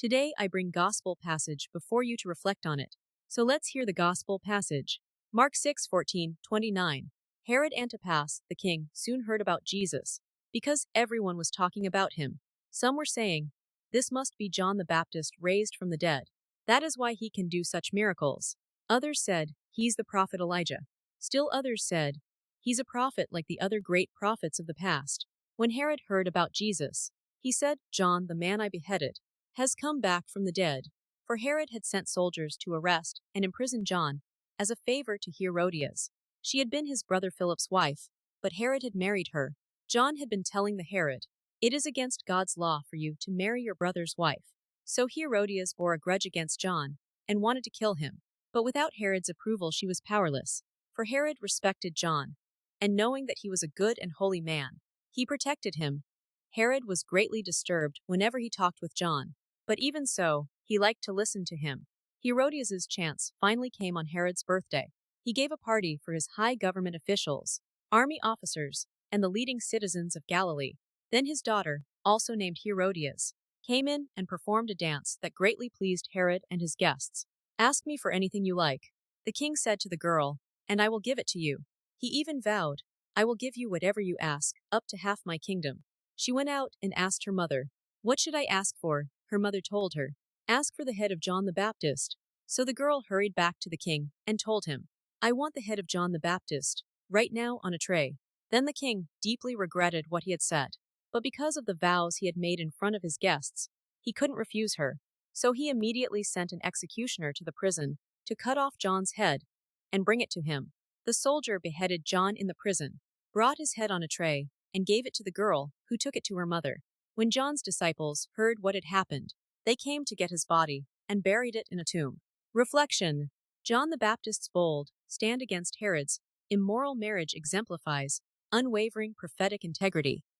Today I bring gospel passage before you to reflect on it. So let's hear the gospel passage. Mark 6:14-29. Herod Antipas, the king, soon heard about Jesus, because everyone was talking about him. Some were saying, "This must be John the Baptist raised from the dead. That is why he can do such miracles." Others said, "He's the prophet Elijah." Still others said, "He's a prophet like the other great prophets of the past." When Herod heard about Jesus, he said, "John, the man I beheaded, has come back from the dead." For Herod had sent soldiers to arrest and imprison John as a favor to Herodias. She had been his brother Philip's wife, but Herod had married her. John had been telling the Herod, "It is against God's law for you to marry your brother's wife." So Herodias bore a grudge against John and wanted to kill him. But without Herod's approval she was powerless, for Herod respected John, and knowing that he was a good and holy man, he protected him. Herod was greatly disturbed whenever he talked with John, but even so, he liked to listen to him. Herodias's chance finally came on Herod's birthday. He gave a party for his high government officials, army officers, and the leading citizens of Galilee. Then his daughter, also named Herodias, came in and performed a dance that greatly pleased Herod and his guests. "Ask me for anything you like," the king said to the girl, "and I will give it to you." He even vowed, "I will give you whatever you ask, up to half my kingdom." She went out and asked her mother, "What should I ask for?" Her mother told her, "Ask for the head of John the Baptist." So the girl hurried back to the king and told him, "I want the head of John the Baptist, right now on a tray." Then the king deeply regretted what he had said, but because of the vows he had made in front of his guests, he couldn't refuse her. So he immediately sent an executioner to the prison to cut off John's head and bring it to him. The soldier beheaded John in the prison, brought his head on a tray, and gave it to the girl, who took it to her mother. When John's disciples heard what had happened, they came to get his body and buried it in a tomb. Reflection: John the Baptist's bold stand against Herod's immoral marriage exemplifies unwavering prophetic integrity.